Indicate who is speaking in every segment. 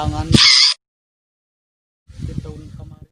Speaker 1: tayangan di tahun kemarin.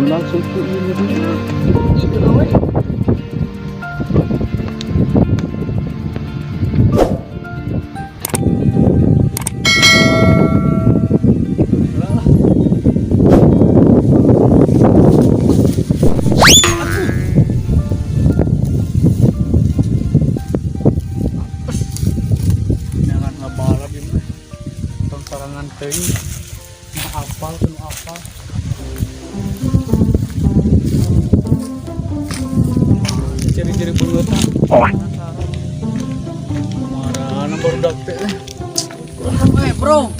Speaker 1: Langsung ke ini jangan ngebalap ini tong sarangan teuing mah apal penuh apal. Ciri-ciri bungutan. Marana baru dapet. Bro.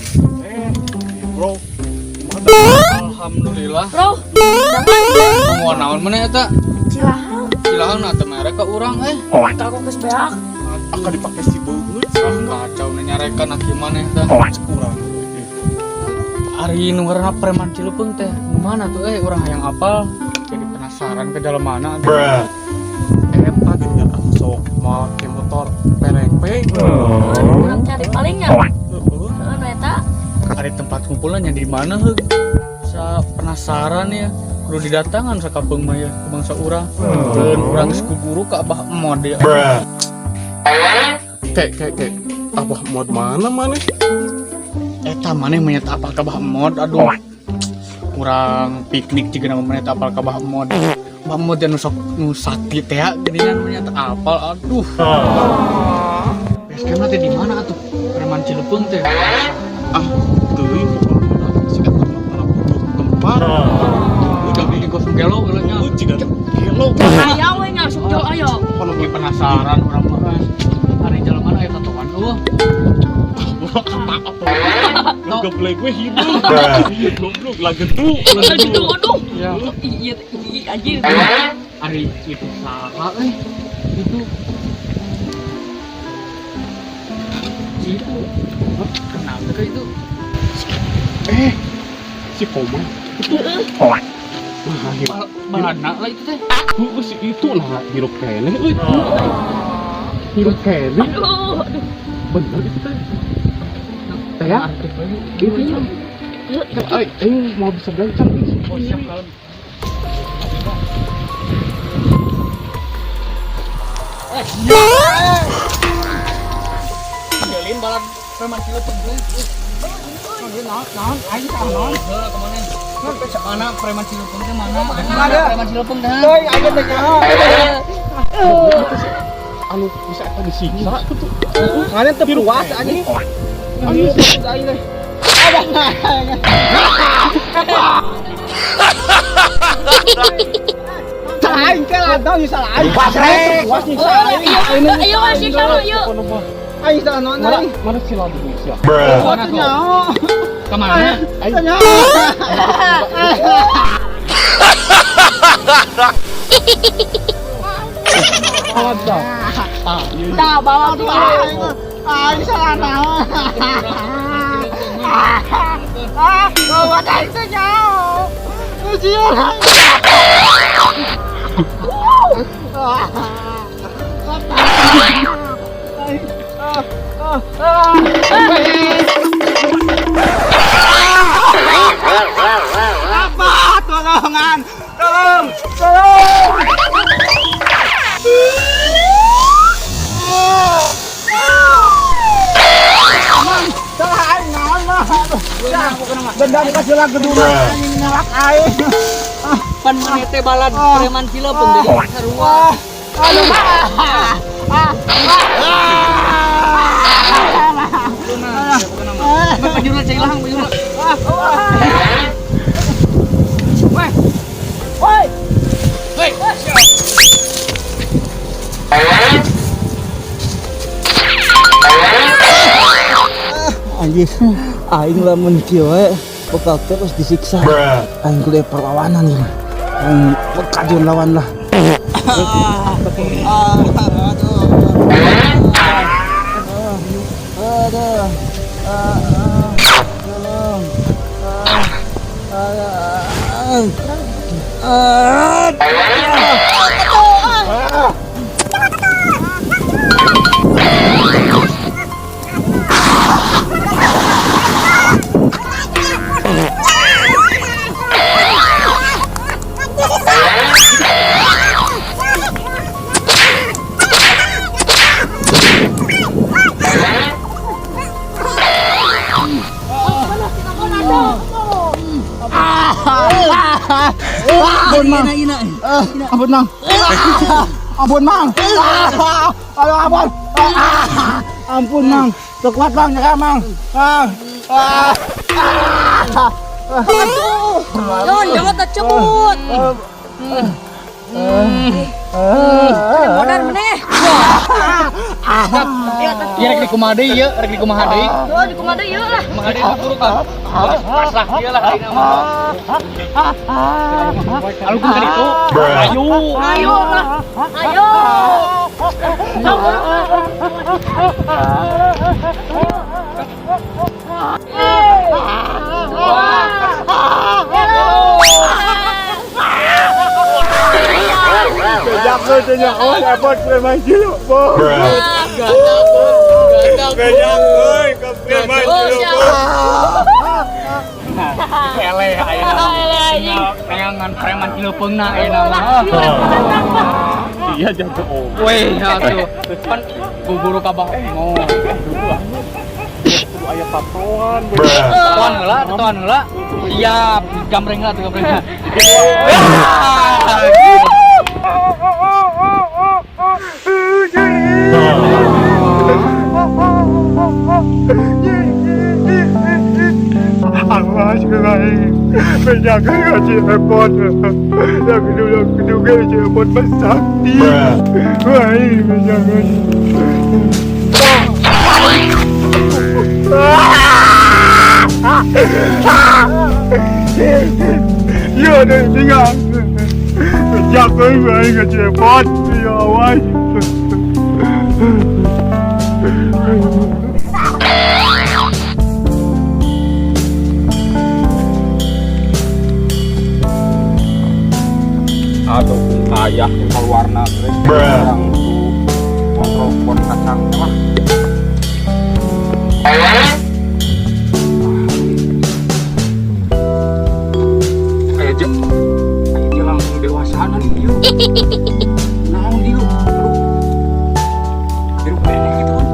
Speaker 1: Bro. Alhamdulillah.
Speaker 2: Bro, jangan.
Speaker 1: Mau naon mana eta?
Speaker 2: Cilahang.
Speaker 1: Cilahang na teh mereka urang
Speaker 2: Tak kok geus beak.
Speaker 1: Akan dipake si beungeut. Kacau nya nyarekan aki maneh teh. Urang. Ari nu ngaranna preman Cilepeung teh. Mana tuh urang hayang apal. Jadi penasaran ke dalam mana. Empat juga sok make motor PRP.
Speaker 2: Urang cari palingnya. Heeh, eta.
Speaker 1: Ari tempat kumpulannya di mana heug? Sa penasaran ya. Kudu didatangan sakapeung mah ya ke bangsa urang. Keun urang geus kuburu ka Abah Mod ya.
Speaker 3: Kek Abah Mod mana?
Speaker 1: Eta maneh menyet apal ka Abah Mod. Aduh. Kurang piknik juga nama menyet apal ka Abah Mod. Abah Mod yang nu sakit ya geuningan menyet apal. Aduh. Base camp teh di mana atuh? Preman Cilepeung teh.
Speaker 3: Teuing si eta mah butuh tempat.
Speaker 1: Udah beli kosong gelo gelenya.
Speaker 3: Jika gelo
Speaker 2: Aya we ngasuk jo ayo.
Speaker 1: Kalau gue penasaran orang mah hari jalan mana ya tatoan tuh.
Speaker 3: gaplek gue hidup. Goblok lagi tuh.
Speaker 2: Aduh.
Speaker 1: Ya.
Speaker 2: Iya anjir.
Speaker 1: Hari itu saha itu. Itu. Kenapa ke itu?
Speaker 3: Si Koma itu
Speaker 1: Mana lah itu teh?
Speaker 3: si itu lah hirup kene euy. Hirup kene.
Speaker 2: Aduh.
Speaker 3: Bener itu teh. Ya, itu ya. Mau bisa gancang nih.
Speaker 1: Oh siap kalau. Jalin balan preman Cilepeung. Naon aing naon? Kemana? Mana preman Cilepeung teh mana? Mana preman Cilepeung teh? Euy aing teh nyaho.
Speaker 3: Anu bisa apa disiksa tuh.
Speaker 1: Kalian teh puas anjing. Aing aing teh. Aing teh ladang bisa aing. Pasrek. Puas nih
Speaker 2: Ayo masih sama yuk.
Speaker 1: Aing teh naon aing?
Speaker 3: Mana si ladang bisa?
Speaker 1: Mana tuh? Kemana?
Speaker 3: Aing ada.
Speaker 2: Dah bawa tuh.
Speaker 1: Aing salah naon? Bawa aing teh nyaho. Ujian.
Speaker 4: Dendam kasih lah kedua ini nyalak air.
Speaker 2: Pan menete balad preman Cilepeung jadi sarua. Pajurna cai lahang pajurna.
Speaker 4: Anjir, aing lamun kieu we bekal teh pas disiksa. Aing kudu perlawanan ieu. Aing bekajun lawan lah.
Speaker 2: Ampun mang.
Speaker 4: Ampun mang. Ampun mang. Aduh ampun. Ampun mang. Sekuat mang ya mang.
Speaker 2: Yon, jangan tercebut. Modern meneh.
Speaker 1: Ya rek dikumaha deui ieu, rek dikumaha deui.
Speaker 2: Yo di kumaha deui lah.
Speaker 1: Kumaha deui buru kan. Pasrah ieu lah ayeuna mah. Alungkeun ka ditu. Ayo.
Speaker 2: Ayo lah. Ayo.
Speaker 4: Kejap lu tanya, oh dapat preman Cilepeung. Kejap euy, ke preman Cilepeung.
Speaker 1: Ele ayeuna. Neangan preman Cilepeung na ayeuna mah.
Speaker 3: Iya jago.
Speaker 1: Weh, atuh. Pan guru ka bang. Oh.
Speaker 3: Aya tatoan.
Speaker 1: Tatoan heula. Siap, gambreng heula tuh gambreng.
Speaker 4: Allah sekali menjaga gaji repot. Tapi dulu gaji repot bersakti. Wah ini menjaga. Ya dan tinggal menjaga gaji repot. Ya awas.
Speaker 3: Ataupun ayah yang keluar negeri orang itu kontrol pon kacang lah. Ayo langsung dewasaan nih yuk. Naon di lu? Di rumah ini gitu kan.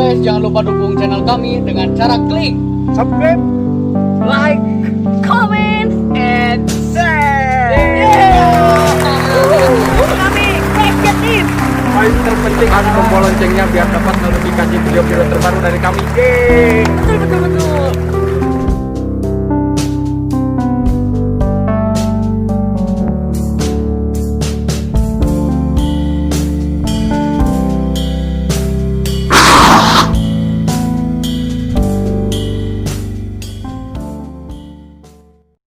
Speaker 1: guys, jangan lupa dukung channel kami dengan cara klik
Speaker 3: Subscribe.
Speaker 2: Like, comment, and share. Kami Rakyat Team.
Speaker 3: Poin terpenting harus tombol loncengnya biar dapat notifikasi video-video terbaru dari kami.
Speaker 2: Betul betul betul.